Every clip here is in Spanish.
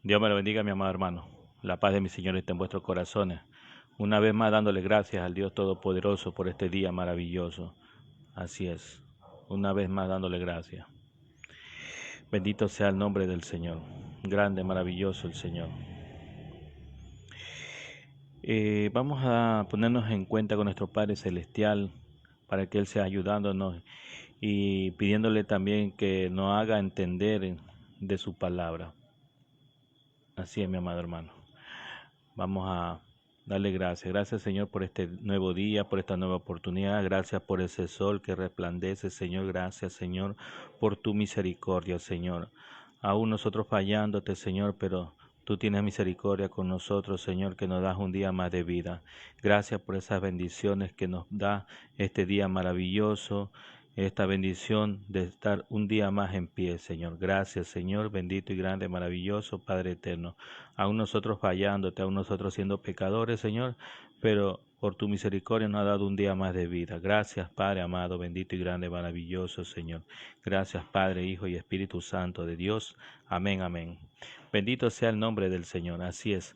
Dios me lo bendiga, mi amado hermano. La paz de mi Señor está en vuestros corazones. Una vez más dándole gracias al Dios Todopoderoso por este día maravilloso. Así es. Una vez más dándole gracias. Bendito sea el nombre del Señor. Grande, maravilloso el Señor. Vamos a ponernos en cuenta con nuestro Padre Celestial para que Él sea ayudándonos y pidiéndole también que nos haga entender de su palabra. Así es, mi amado hermano. Vamos a darle gracias. Gracias, Señor, por este nuevo día, por esta nueva oportunidad. Gracias por ese sol que resplandece, Señor. Gracias, Señor, por tu misericordia, Señor. Aún nosotros fallándote, Señor, pero tú tienes misericordia con nosotros, Señor, que nos das un día más de vida. Gracias por esas bendiciones que nos da este día maravilloso, esta bendición de estar un día más en pie, Señor. Gracias, Señor, bendito y grande, maravilloso, Padre eterno. Aún nosotros fallándote, aún nosotros siendo pecadores, Señor, pero por tu misericordia nos ha dado un día más de vida. Gracias, Padre amado, bendito y grande, maravilloso, Señor. Gracias, Padre, Hijo y Espíritu Santo de Dios. Amén, amén. Bendito sea el nombre del Señor. Así es.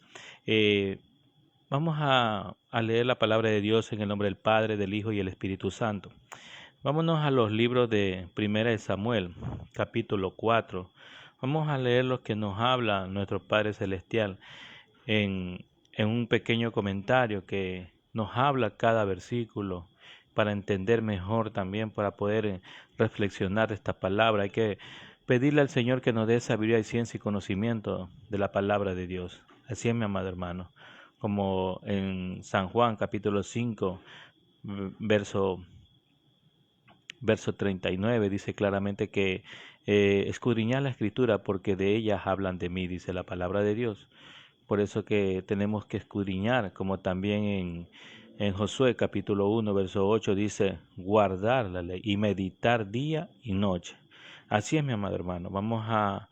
Vamos a leer la palabra de Dios en el nombre del Padre, del Hijo y el Espíritu Santo. Vámonos a los libros de Primera de Samuel, capítulo 4. Vamos a leer lo que nos habla nuestro Padre Celestial en un pequeño comentario que nos habla cada versículo para entender mejor también, para poder reflexionar esta palabra. Hay que pedirle al Señor que nos dé sabiduría y ciencia y conocimiento de la palabra de Dios. Así es, mi amado hermano. Como en San Juan capítulo 5, verso 39 dice claramente que escudriñad la escritura porque de ellas hablan de mí, dice la palabra de Dios. Por eso que tenemos que escudriñar, como también en Josué capítulo 1, verso 8 dice, guardar la ley y meditar día y noche. Así es, mi amado hermano. Vamos a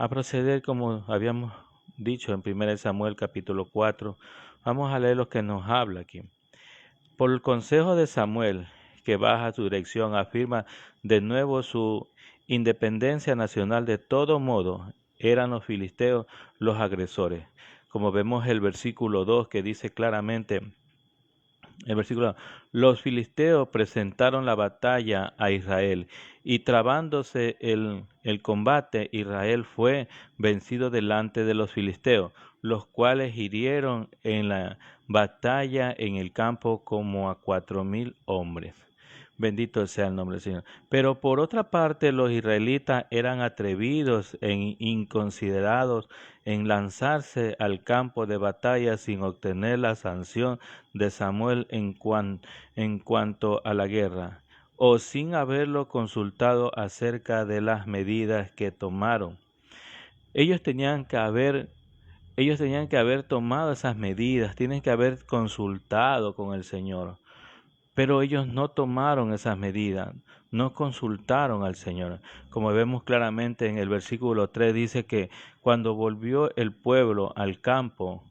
proceder como habíamos dicho en 1 Samuel capítulo 4. Vamos a leer lo que nos habla aquí. Por el consejo de Samuel, que baja su dirección, afirma de nuevo su independencia nacional. De todo modo, eran los filisteos los agresores. Como vemos el versículo 2 que dice claramente, el versículo, los filisteos presentaron la batalla a Israel y trabándose el combate, Israel fue vencido delante de los filisteos, los cuales hirieron en la batalla en el campo como a 4,000 hombres. Bendito sea el nombre del Señor. Pero por otra parte, los israelitas eran atrevidos e inconsiderados en lanzarse al campo de batalla sin obtener la sanción de Samuel en cuanto a la guerra, o sin haberlo consultado acerca de las medidas que tomaron. Ellos tenían que haber ellos tenían que haber tomado esas medidas, tienen que haber consultado con el Señor. Pero ellos no tomaron esas medidas, no consultaron al Señor. Como vemos claramente en el versículo 3 dice que cuando volvió el pueblo al campo,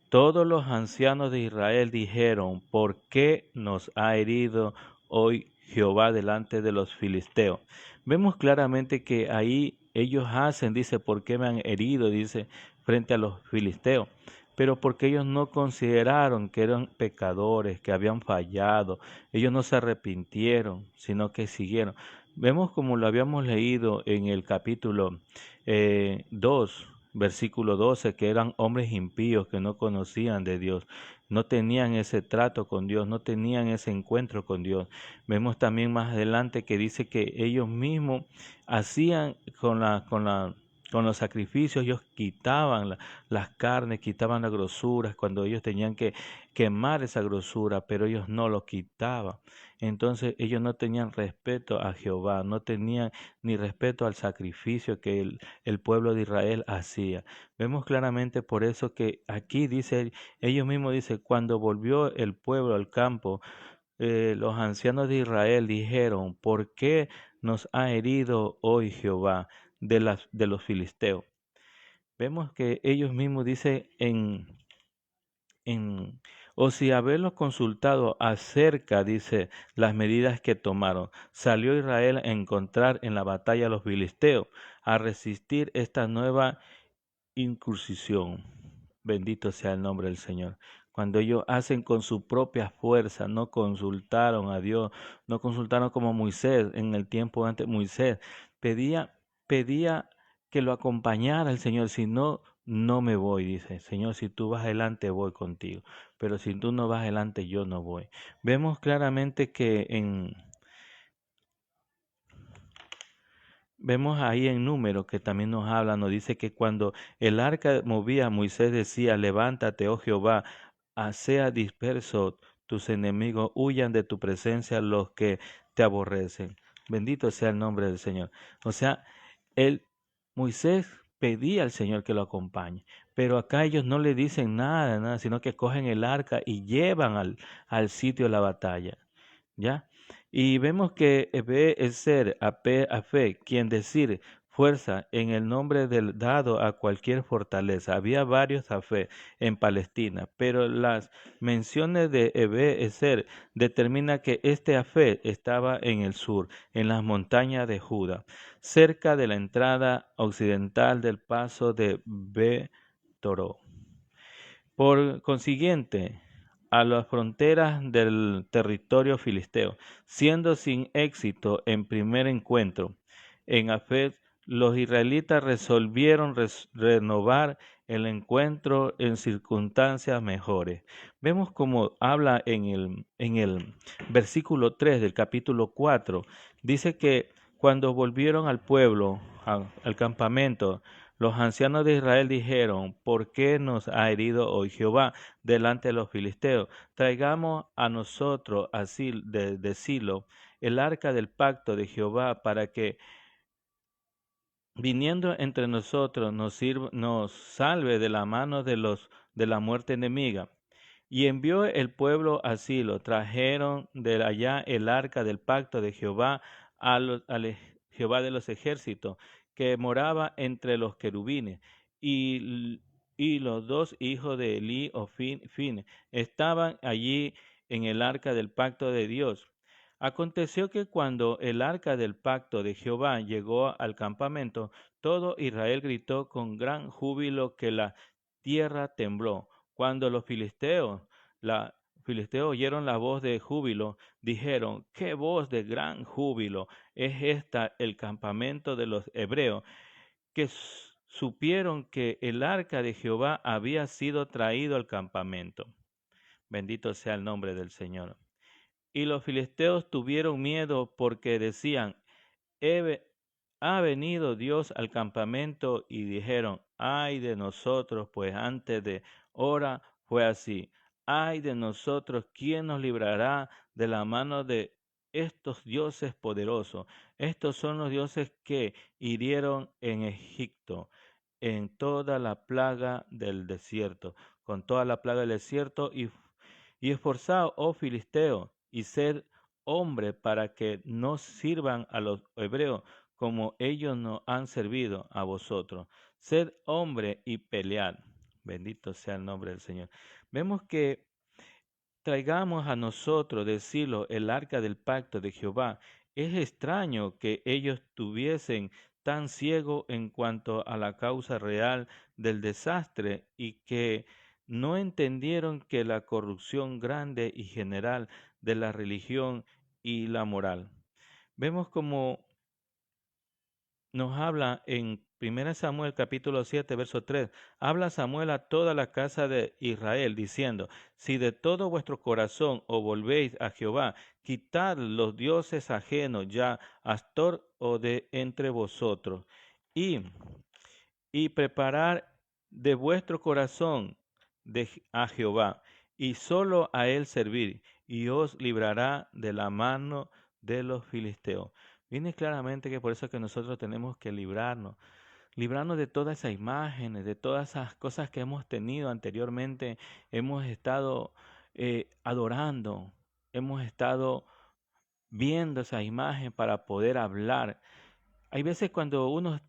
todos los ancianos de Israel dijeron, ¿por qué nos ha herido hoy Jehová delante de los filisteos? Vemos claramente que ahí ellos hacen, dice, ¿por qué me han herido? Dice, frente a los filisteos. Pero porque ellos no consideraron que eran pecadores, que habían fallado. Ellos no se arrepintieron, sino que siguieron. Vemos como lo habíamos leído en el capítulo 2, versículo 12, que eran hombres impíos que no conocían de Dios, no tenían ese trato con Dios, no tenían ese encuentro con Dios. Vemos también más adelante que dice que ellos mismos hacían con los sacrificios, ellos quitaban las carnes, quitaban las grosuras cuando ellos tenían que quemar esa grosura, pero ellos no lo quitaban. Entonces ellos no tenían respeto a Jehová, no tenían ni respeto al sacrificio que el pueblo de Israel hacía. Vemos claramente por eso que aquí dice, ellos mismos dicen, cuando volvió el pueblo al campo, los ancianos de Israel dijeron, ¿por qué nos ha herido hoy Jehová de los filisteos? Vemos que ellos mismos dicen en o si haberlos consultado acerca, dice, las medidas que tomaron, salió Israel a encontrar en la batalla a los filisteos, a resistir esta nueva incursión. Bendito sea el nombre del Señor. Cuando ellos hacen con su propia fuerza, no consultaron a Dios, no consultaron como Moisés en el tiempo antes. Moisés pedía que lo acompañara el Señor. Si no, no me voy, dice. Señor, si tú vas adelante, voy contigo. Pero si tú no vas adelante, yo no voy. Vemos claramente que vemos ahí en Números que también nos habla, nos dice que cuando el arca movía, Moisés decía, levántate, oh Jehová, sea disperso tus enemigos, huyan de tu presencia los que te aborrecen. Bendito sea el nombre del Señor. O sea, Moisés pedía al Señor que lo acompañe, pero acá ellos no le dicen nada, sino que cogen el arca y llevan al sitio de la batalla. ¿Ya? Y vemos que ve el ser a fe, quien decir fuerza en el nombre del dado a cualquier fortaleza. Había varios a fe en Palestina, pero las menciones de Ebenezer determina que este Afé estaba en el sur, en las montañas de Judá, cerca de la entrada occidental del paso de Betoró. Por consiguiente, a las fronteras del territorio filisteo, siendo sin éxito en primer encuentro. En Afec, los israelitas resolvieron renovar el encuentro en circunstancias mejores. Vemos como habla en el versículo 3 del capítulo 4, dice que cuando volvieron al pueblo, al campamento, los ancianos de Israel dijeron, ¿por qué nos ha herido hoy Jehová delante de los filisteos? Traigamos a nosotros así de Silo el arca del pacto de Jehová para que viniendo entre nosotros nos salve de la mano de la muerte enemiga. Y envió el pueblo a Silo, trajeron de allá el arca del pacto de Jehová Jehová de los ejércitos, que moraba entre los querubines, y los dos hijos de Elí o Fin estaban allí en el arca del pacto de Dios. Aconteció que cuando el arca del pacto de Jehová llegó al campamento, todo Israel gritó con gran júbilo que la tierra tembló. Cuando los filisteos oyeron la voz de júbilo, dijeron, ¿qué voz de gran júbilo es esta el campamento de los hebreos? Que supieron que el arca de Jehová había sido traído al campamento. Bendito sea el nombre del Señor. Y los filisteos tuvieron miedo porque decían, ha venido Dios al campamento, y dijeron, ay de nosotros, pues antes de hora fue así. Ay de nosotros, ¿quién nos librará de la mano de estos dioses poderosos? Estos son los dioses que hirieron en Egipto, en toda la plaga del desierto, con toda la plaga del desierto, y esforzaos, oh Filisteo, y sed hombre para que no sirvan a los hebreos como ellos nos han servido a vosotros. Sed hombre y pelead. Bendito sea el nombre del Señor. Vemos que traigamos a nosotros, decirlo, el arca del pacto de Jehová. Es extraño que ellos tuviesen tan ciego en cuanto a la causa real del desastre y que no entendieron que la corrupción grande y general de la religión y la moral. Vemos como nos habla en 1 Samuel capítulo 7, verso 3. Habla Samuel a toda la casa de Israel, diciendo, si de todo vuestro corazón os volvéis a Jehová, quitad los dioses ajenos, ya Astor o de entre vosotros, y preparad de vuestro corazón a Jehová, y solo a él servir, y os librará de la mano de los filisteos. Viene claramente que por eso es que nosotros tenemos que librarnos de todas esas imágenes, de todas esas cosas que hemos tenido anteriormente, hemos estado adorando, hemos estado viendo esa imagen para poder hablar. Hay veces cuando uno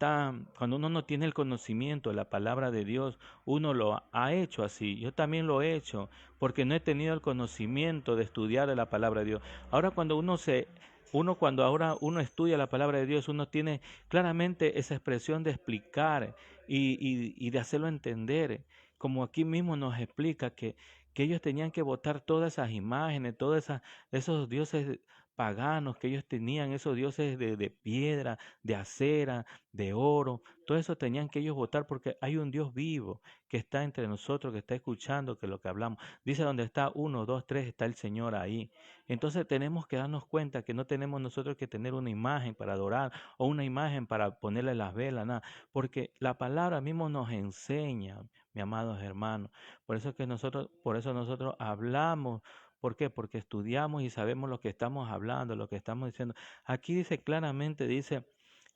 no tiene el conocimiento de la palabra de Dios, uno lo ha hecho así. Yo también lo he hecho porque no he tenido el conocimiento de estudiar de la palabra de Dios. Ahora cuando uno se Uno cuando ahora uno estudia la palabra de Dios, uno tiene claramente esa expresión de explicar y de hacerlo entender, como aquí mismo nos explica que ellos tenían que botar todas esas imágenes, esos dioses paganos que ellos tenían, esos dioses de piedra, de acera, de oro, todo eso tenían que ellos votar porque hay un Dios vivo que está entre nosotros, que está escuchando que lo que hablamos. Dice donde está uno, dos, tres, está el Señor ahí. Entonces tenemos que darnos cuenta que no tenemos nosotros que tener una imagen para adorar o una imagen para ponerle las velas, nada, porque la palabra mismo nos enseña, mi amados hermanos. Por eso nosotros hablamos. ¿Por qué? Porque estudiamos y sabemos lo que estamos hablando, lo que estamos diciendo. Aquí dice claramente, dice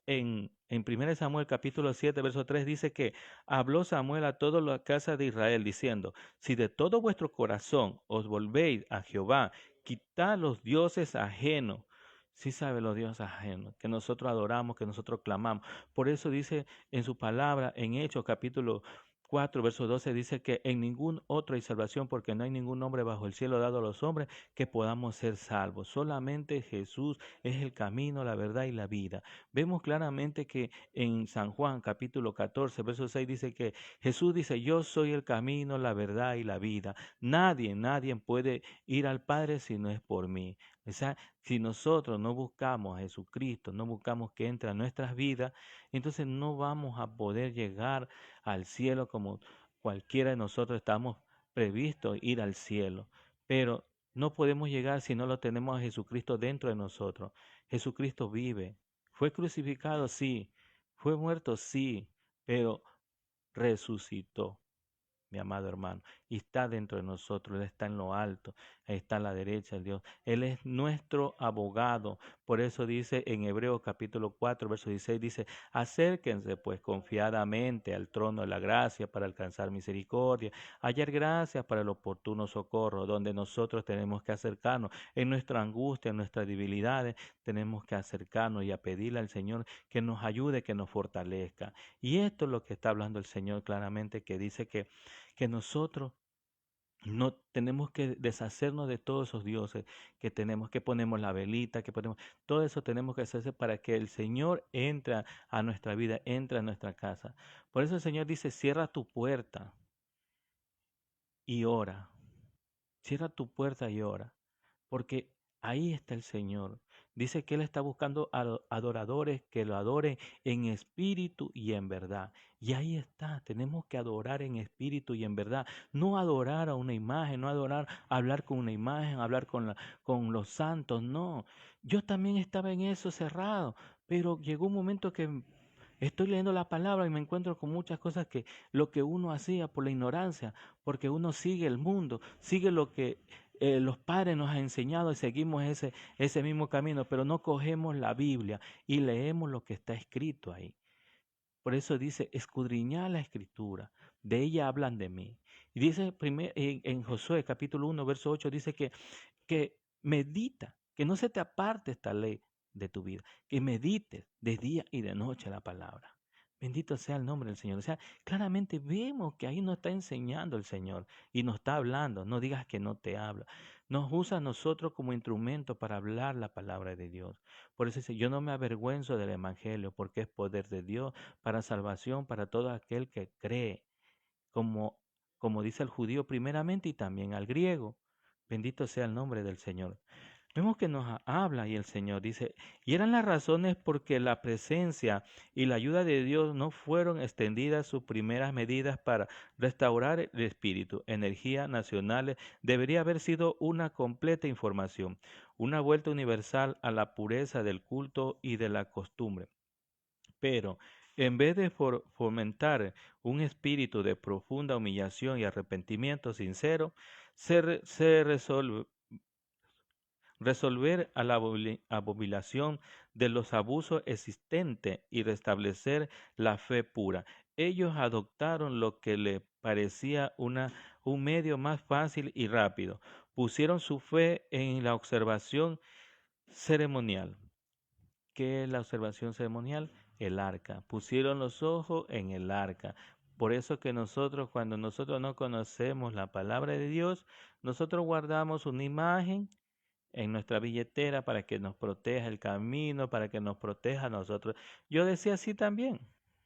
en 1 Samuel capítulo 7, verso 3, dice que habló Samuel a toda la casa de Israel diciendo, si de todo vuestro corazón os volvéis a Jehová, quitad los dioses ajenos. Sí sabe los dioses ajenos, que nosotros adoramos, que nosotros clamamos. Por eso dice en su palabra, en Hechos capítulo 4, verso 12, dice que en ningún otro hay salvación porque no hay ningún nombre bajo el cielo dado a los hombres que podamos ser salvos. Solamente Jesús es el camino, la verdad y la vida. Vemos claramente que en San Juan capítulo 14, verso 6 dice que Jesús dice, yo soy el camino, la verdad y la vida. Nadie puede ir al Padre si no es por mí. O sea, si nosotros no buscamos a Jesucristo, no buscamos que entre a nuestras vidas, entonces no vamos a poder llegar al cielo como cualquiera de nosotros estamos previstos ir al cielo. Pero no podemos llegar si no lo tenemos a Jesucristo dentro de nosotros. Jesucristo vive. Fue crucificado, sí. Fue muerto, sí. Pero resucitó, mi amado hermano, y está dentro de nosotros, Él está en lo alto, Él está a la derecha de Dios, Él es nuestro abogado. Por eso dice en Hebreos capítulo 4, verso 16, dice, acérquense pues confiadamente al trono de la gracia para alcanzar misericordia, hallar gracia para el oportuno socorro, donde nosotros tenemos que acercarnos en nuestra angustia, en nuestras debilidades, tenemos que acercarnos y a pedirle al Señor que nos ayude, que nos fortalezca. Y esto es lo que está hablando el Señor claramente, que dice que nosotros no tenemos que deshacernos de todos esos dioses que tenemos, que ponemos la velita, que ponemos, todo eso tenemos que hacerse para que el Señor entre a nuestra vida, entre a nuestra casa. Por eso el Señor dice, cierra tu puerta y ora. Cierra tu puerta y ora, porque ahí está el Señor. Dice que Él está buscando adoradores que lo adoren en espíritu y en verdad. Y ahí está, tenemos que adorar en espíritu y en verdad. No adorar a una imagen, no adorar, hablar con una imagen, hablar con los santos, no. Yo también estaba en eso cerrado, pero llegó un momento que estoy leyendo la palabra y me encuentro con muchas cosas que lo que uno hacía por la ignorancia, porque uno sigue el mundo, sigue lo que los padres nos han enseñado y seguimos ese mismo camino, pero no cogemos la Biblia y leemos lo que está escrito ahí. Por eso dice, escudriñad la escritura, de ella hablan de mí. Y dice en Josué capítulo 1, verso 8, dice que medita, que no se te aparte esta ley de tu vida, que medites de día y de noche la palabra. Bendito sea el nombre del Señor. O sea, claramente vemos que ahí nos está enseñando el Señor y nos está hablando. No digas que no te habla. Nos usa a nosotros como instrumento para hablar la palabra de Dios. Por eso dice, yo no me avergüenzo del Evangelio porque es poder de Dios para salvación para todo aquel que cree, como, como dice el judío primeramente y también al griego. Bendito sea el nombre del Señor. Vemos que nos habla y el Señor dice, y eran las razones porque la presencia y la ayuda de Dios no fueron extendidas sus primeras medidas para restaurar el espíritu, energías nacionales, debería haber sido una completa información, una vuelta universal a la pureza del culto y de la costumbre. Pero en vez de fomentar un espíritu de profunda humillación y arrepentimiento sincero, se resolver a la abominación de los abusos existentes y restablecer la fe pura. Ellos adoptaron lo que les parecía un medio más fácil y rápido. Pusieron su fe en la observación ceremonial. ¿Qué es la observación ceremonial? El arca. Pusieron los ojos en el arca. Por eso que nosotros, cuando nosotros no conocemos la palabra de Dios, nosotros guardamos una imagen en nuestra billetera para que nos proteja el camino, para que nos proteja a nosotros. Yo decía así también.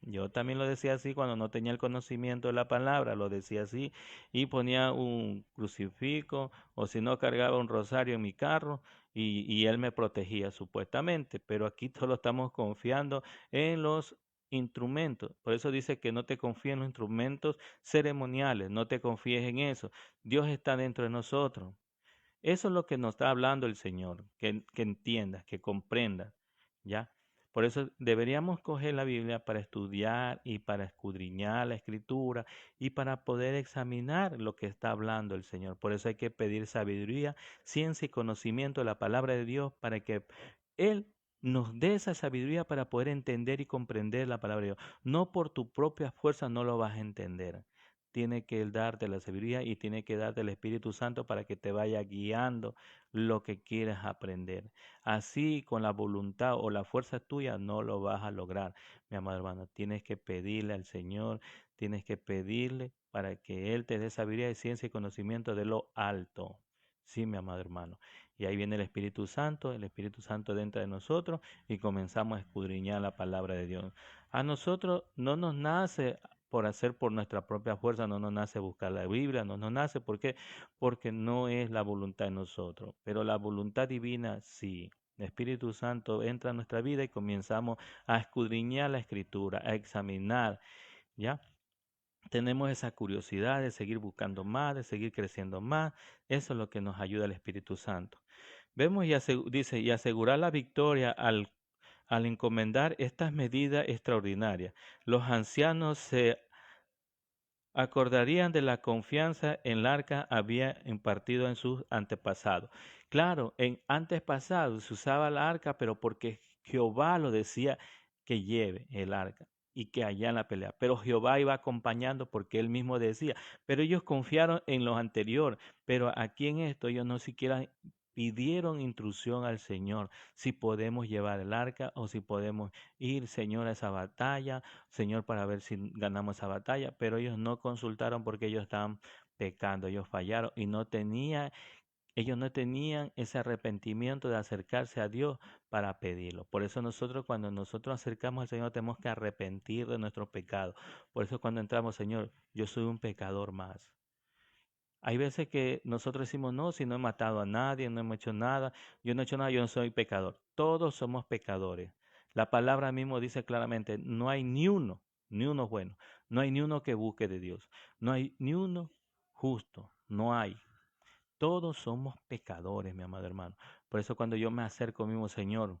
Yo también lo decía así cuando no tenía el conocimiento de la palabra, lo decía así y ponía un crucifijo o si no cargaba un rosario en mi carro y él me protegía supuestamente, pero aquí solo estamos confiando en los instrumentos. Por eso dice que no te confíes en los instrumentos ceremoniales, no te confíes en eso. Dios está dentro de nosotros. Eso es lo que nos está hablando el Señor, que entiendas, que comprendas, ¿ya? Por eso deberíamos coger la Biblia para estudiar y para escudriñar la Escritura y para poder examinar lo que está hablando el Señor. Por eso hay que pedir sabiduría, ciencia y conocimiento de la palabra de Dios para que Él nos dé esa sabiduría para poder entender y comprender la palabra de Dios. No por tu propia fuerza no lo vas a entender. Tiene que darte la sabiduría y tiene que darte el Espíritu Santo para que te vaya guiando lo que quieras aprender. Así con la voluntad o la fuerza tuya no lo vas a lograr, mi amado hermano. Tienes que pedirle al Señor, tienes que pedirle para que Él te dé sabiduría y ciencia y conocimiento de lo alto. Sí, mi amado hermano. Y ahí viene el Espíritu Santo dentro de nosotros y comenzamos a escudriñar la palabra de Dios. A nosotros no nos nace por hacer por nuestra propia fuerza, no nos nace buscar la Biblia, no nos nace, ¿por qué? Porque no es la voluntad de nosotros, pero la voluntad divina sí. El Espíritu Santo entra en nuestra vida y comenzamos a escudriñar la Escritura, a examinar, ¿ya? Tenemos esa curiosidad de seguir buscando más, de seguir creciendo más. Eso es lo que nos ayuda el Espíritu Santo. Vemos dice, y asegurar la victoria al encomendar estas medidas extraordinarias. Los ancianos se acordarían de la confianza en el arca había impartido en sus antepasados. Claro, en antepasados se usaba el arca, pero porque Jehová lo decía que lleve el arca y que allá en la pelea. Pero Jehová iba acompañando porque él mismo decía. Pero ellos confiaron en lo anterior. Pero aquí en esto ellos no siquiera pidieron instrucción al Señor si podemos llevar el arca o si podemos ir, Señor, a esa batalla, Señor, para ver si ganamos esa batalla. Pero ellos no consultaron porque ellos estaban pecando, ellos fallaron y ellos no tenían ese arrepentimiento de acercarse a Dios para pedirlo. Por eso nosotros cuando nosotros acercamos al Señor tenemos que arrepentir de nuestros pecados. Por eso cuando entramos, Señor, yo soy un pecador más. Hay veces que nosotros decimos, no, si no he matado a nadie, no hemos hecho nada, yo no he hecho nada, yo no soy pecador. Todos somos pecadores. La palabra mismo dice claramente, no hay ni uno bueno, no hay ni uno que busque de Dios, no hay ni uno justo, no hay. Todos somos pecadores, mi amado hermano. Por eso cuando yo me acerco mismo, Señor,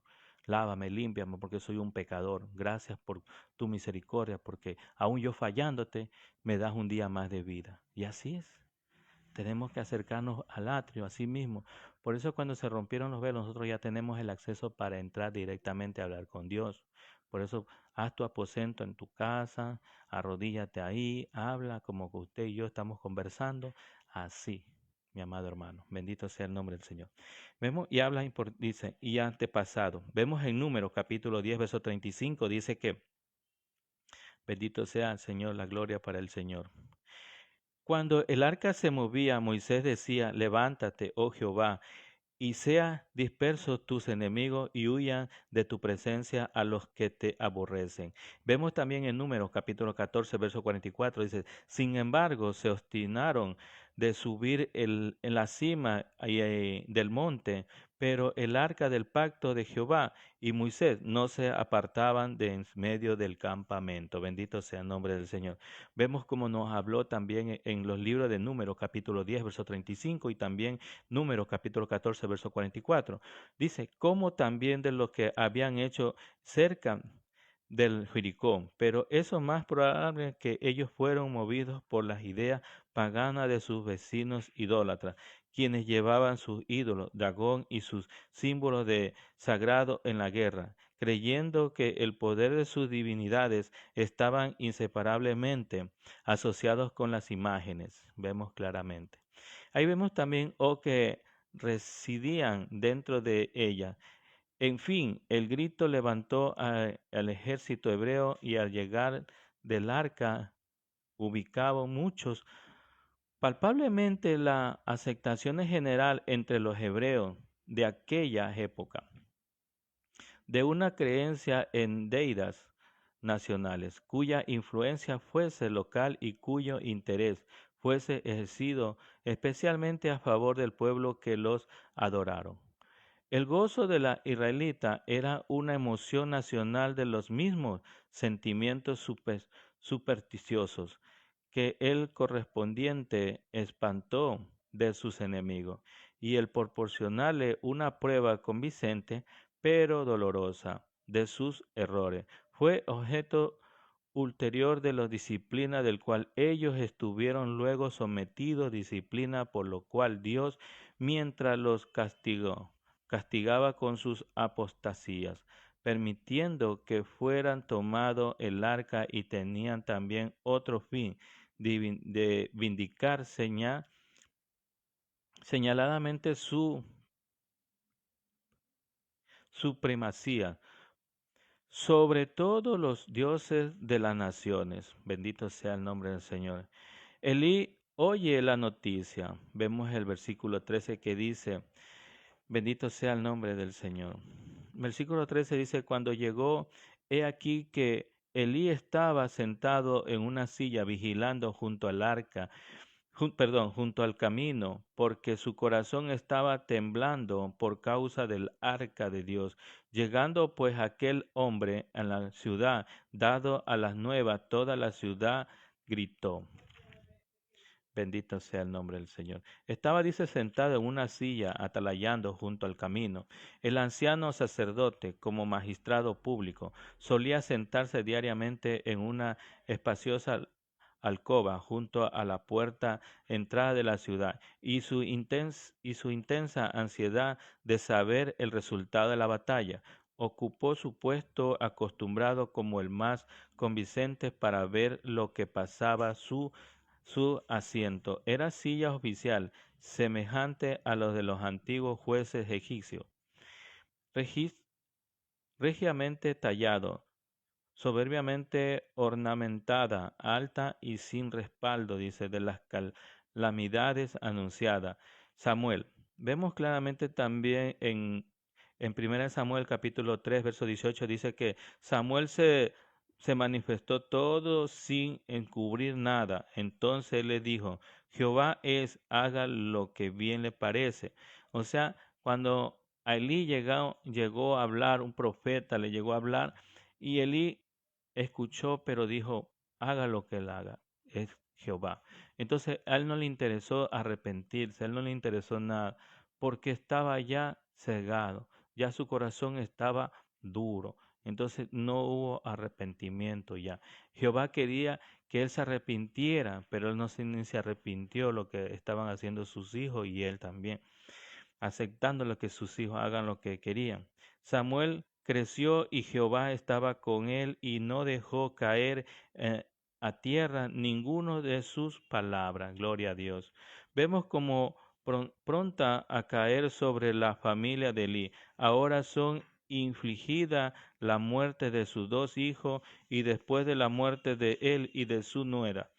lávame, límpiame, porque soy un pecador. Gracias por tu misericordia, porque aún yo fallándote, me das un día más de vida. Y así es. Tenemos que acercarnos al atrio, así mismo. Por eso cuando se rompieron los velos, nosotros ya tenemos el acceso para entrar directamente a hablar con Dios. Por eso haz tu aposento en tu casa, arrodíllate ahí, habla como que usted y yo estamos conversando, así, mi amado hermano. Bendito sea el nombre del Señor. Vemos y habla, dice, y antepasado. Vemos en Números capítulo 10, verso 35, dice que, bendito sea el Señor, la gloria para el Señor. Cuando el arca se movía, Moisés decía, levántate, oh Jehová, y sea dispersos tus enemigos y huyan de tu presencia a los que te aborrecen. Vemos también en Números capítulo 14, verso 44, dice, sin embargo, se obstinaron de subir en la cima del monte, pero el arca del pacto de Jehová y Moisés no se apartaban de en medio del campamento. Bendito sea el nombre del Señor. Vemos como nos habló también en los libros de Números capítulo 10, verso 35 y también Números capítulo 14, verso 44. Dice, como también de lo que habían hecho cerca del Jericó, pero eso más probable que ellos fueron movidos por las ideas paganas de sus vecinos idólatras, quienes llevaban sus ídolos, Dagón y sus símbolos de sagrado en la guerra, creyendo que el poder de sus divinidades estaban inseparablemente asociados con las imágenes. Vemos claramente. Ahí vemos también que residían dentro de ella. En fin, el grito levantó al ejército hebreo y al llegar del arca ubicaban muchos. Palpablemente la aceptación en general entre los hebreos de aquella época, de una creencia en deidades nacionales, cuya influencia fuese local y cuyo interés fuese ejercido especialmente a favor del pueblo que los adoraron. El gozo de la israelita era una emoción nacional de los mismos sentimientos supersticiosos que el correspondiente espantó de sus enemigos, y el proporcionarle una prueba convincente, pero dolorosa, de sus errores, fue objeto ulterior de la disciplina del cual ellos estuvieron luego sometidos, disciplina por lo cual Dios, mientras los castigaba con sus apostasías, permitiendo que fueran tomado el arca, y tenían también otro fin, de vindicar señaladamente su supremacía sobre todos los dioses de las naciones. Bendito sea el nombre del Señor. Elí oye la noticia. Vemos el versículo 13 que dice, bendito sea el nombre del Señor. Versículo 13 dice, cuando llegó, he aquí que Elí estaba sentado en una silla vigilando junto al arca, junto al camino, porque su corazón estaba temblando por causa del arca de Dios. Llegando pues aquel hombre a la ciudad, dado a las nuevas, toda la ciudad gritó. Bendito sea el nombre del Señor. Estaba, dice, sentado en una silla, atalayando junto al camino. El anciano sacerdote, como magistrado público, solía sentarse diariamente en una espaciosa alcoba junto a la puerta entrada de la ciudad, y su intensa ansiedad de saber el resultado de la batalla ocupó su puesto acostumbrado como el más convincente para ver lo que pasaba. Su asiento era silla oficial, semejante a los de los antiguos jueces egipcios, regiamente tallado, soberbiamente ornamentada, alta y sin respaldo, dice, de las calamidades anunciadas. Samuel. Vemos claramente también en 1 Samuel capítulo 3, verso 18, dice que Samuel se manifestó todo sin encubrir nada. Entonces él le dijo, Jehová haga lo que bien le parece. O sea, cuando a Elí llegó a hablar, un profeta le llegó a hablar, y Elí escuchó, pero dijo, haga lo que él haga, es Jehová. Entonces a él no le interesó arrepentirse, a él no le interesó nada, porque estaba ya cegado, ya su corazón estaba duro. Entonces no hubo arrepentimiento ya. Jehová quería que él se arrepintiera, pero él ni se arrepintió lo que estaban haciendo sus hijos y él también, aceptando lo que sus hijos hagan lo que querían. Samuel creció y Jehová estaba con él y no dejó caer a tierra ninguno de sus palabras. Gloria a Dios. Vemos como pronta a caer sobre la familia de Elí. Ahora son infligida la muerte de sus dos hijos y después de la muerte de él y de su nuera,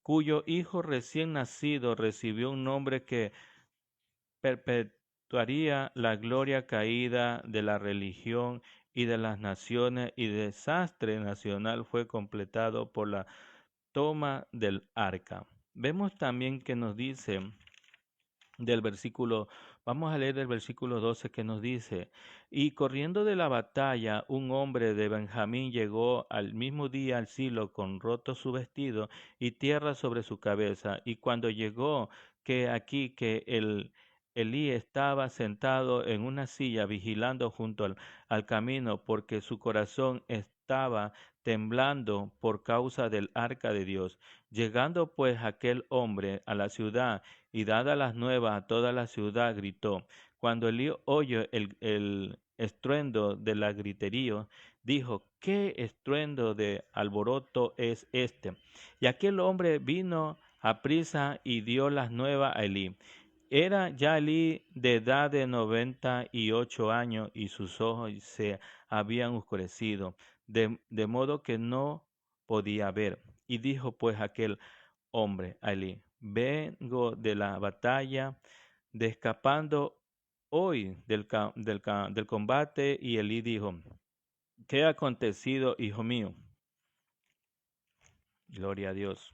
cuyo hijo recién nacido recibió un nombre que perpetuaría la gloria caída de la religión y de las naciones, y desastre nacional fue completado por la toma del arca. Vemos también que nos dice del versículo, vamos a leer el versículo 12 que nos dice, y corriendo de la batalla, un hombre de Benjamín llegó al mismo día al Silo con roto su vestido y tierra sobre su cabeza, y cuando llegó que aquí que Elí estaba sentado en una silla vigilando junto al camino, porque su corazón estaba temblando por causa del arca de Dios. Llegando pues aquel hombre a la ciudad, y dadas las nuevas a toda la ciudad, gritó. Cuando Elí oyó el estruendo de la griterío, dijo, ¿qué estruendo de alboroto es este? Y aquel hombre vino a prisa y dio las nuevas a Elí. Era ya Elí de edad de 98 años, y sus ojos se habían oscurecido, de modo que no podía ver. Y dijo pues aquel hombre a Elí, vengo de la batalla, de escapando hoy del combate. Y Elí dijo: ¿qué ha acontecido, hijo mío? Gloria a Dios.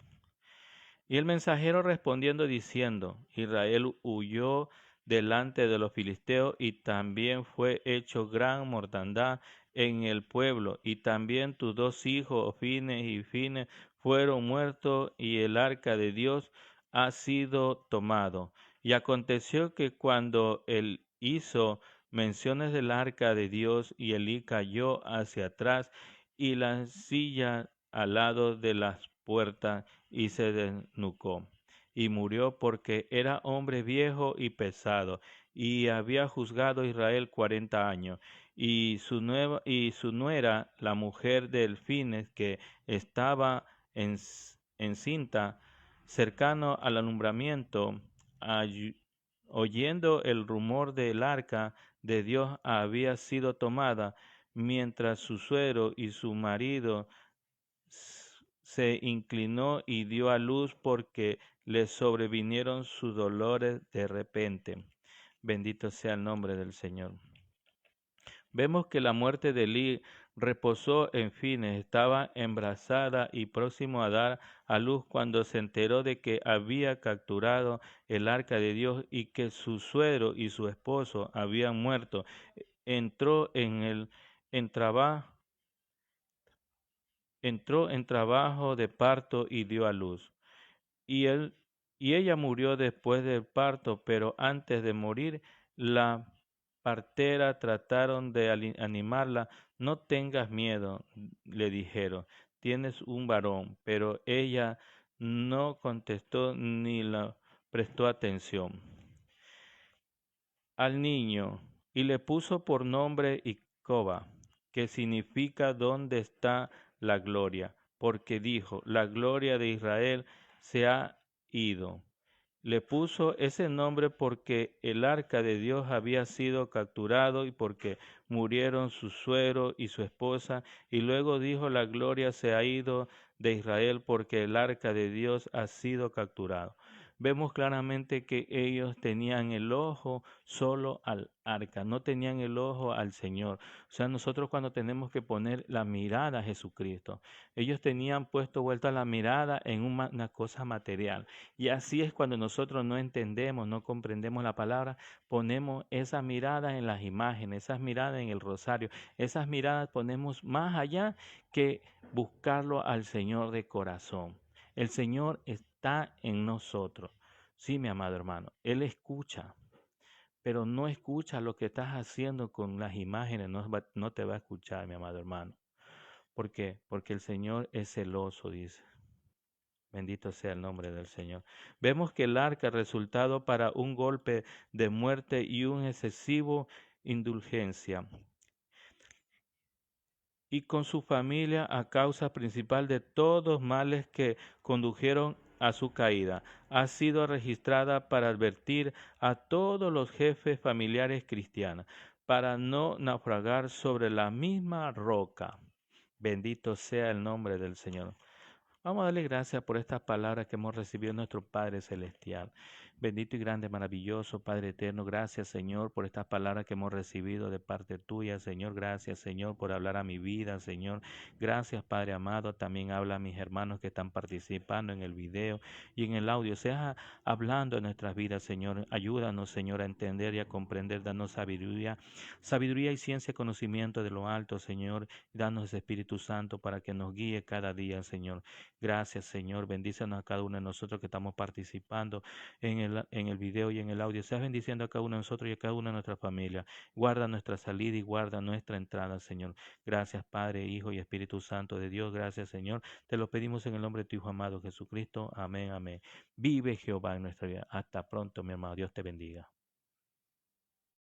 Y el mensajero respondiendo diciendo: Israel huyó delante de los filisteos, y también fue hecho gran mortandad en el pueblo, y también tus dos hijos, Ofines y Fines, fueron muertos, y el arca de Dios ha sido tomado. Y aconteció que cuando él hizo menciones del arca de Dios, y Elí cayó hacia atrás, y la silla al lado de las puertas, y se desnucó, y murió, porque era hombre viejo y pesado, y había juzgado a Israel 40 años. Y su nuera, la mujer de Elfines, que estaba encinta, cercano al alumbramiento, oyendo el rumor del arca de Dios había sido tomada, mientras su suegro y su marido se inclinó y dio a luz, porque le sobrevinieron sus dolores de repente. Bendito sea el nombre del Señor. Vemos que la muerte de Elí reposó en Fines. Estaba embarazada y próximo a dar a luz cuando se enteró de que había capturado el arca de Dios y que su suegro y su esposo habían muerto. Entró en trabajo de parto y dio a luz. Y él y ella murió después del parto, pero antes de morir, la partera trataron de animarla. No tengas miedo, le dijeron, tienes un varón. Pero ella no contestó ni la prestó atención al niño, y le puso por nombre Icoba, que significa ¿dónde está la gloria? Porque dijo: la gloria de Israel se ha ido. Le puso ese nombre porque el arca de Dios había sido capturado, y porque murieron su suegro y su esposa. Y luego dijo: la gloria se ha ido de Israel, porque el arca de Dios ha sido capturado. Vemos claramente que ellos tenían el ojo solo al arca, no tenían el ojo al Señor. O sea, nosotros cuando tenemos que poner la mirada a Jesucristo, ellos tenían puesto vuelta la mirada en una cosa material. Y así es cuando nosotros no entendemos, no comprendemos la palabra, ponemos esa mirada en las imágenes, esas miradas en el rosario, esas miradas ponemos más allá que buscarlo al Señor de corazón. El Señor está en nosotros. Sí, mi amado hermano, Él escucha, pero no escucha lo que estás haciendo con las imágenes, no te va a escuchar, mi amado hermano. ¿Por qué? Porque el Señor es celoso, dice. Bendito sea el nombre del Señor. Vemos que el arca resultado para un golpe de muerte y un excesivo indulgencia, y con su familia a causa principal de todos males que condujeron a su caída. Ha sido registrada para advertir a todos los jefes familiares cristianos, para no naufragar sobre la misma roca. Bendito sea el nombre del Señor. Vamos a darle gracias por estas palabras que hemos recibido de nuestro Padre Celestial. Bendito y grande, maravilloso Padre eterno. Gracias, Señor, por estas palabras que hemos recibido de parte tuya, Señor. Gracias, Señor, por hablar a mi vida, Señor. Gracias, Padre amado. También habla a mis hermanos que están participando en el video y en el audio. Sea hablando en nuestras vidas, Señor. Ayúdanos, Señor, a entender y a comprender. Danos sabiduría y ciencia, conocimiento de lo alto, Señor. Danos Espíritu Santo para que nos guíe cada día, Señor. Gracias, Señor. Bendícenos a cada uno de nosotros que estamos participando en el video y en el audio. Seas bendiciendo a cada uno de nosotros y a cada una de nuestra familia. Guarda nuestra salida y guarda nuestra entrada, Señor. Gracias, Padre, Hijo y Espíritu Santo de Dios. Gracias, Señor. Te lo pedimos en el nombre de tu Hijo amado Jesucristo. Amén, amén. Vive Jehová en nuestra vida. Hasta pronto, mi amado. Dios te bendiga.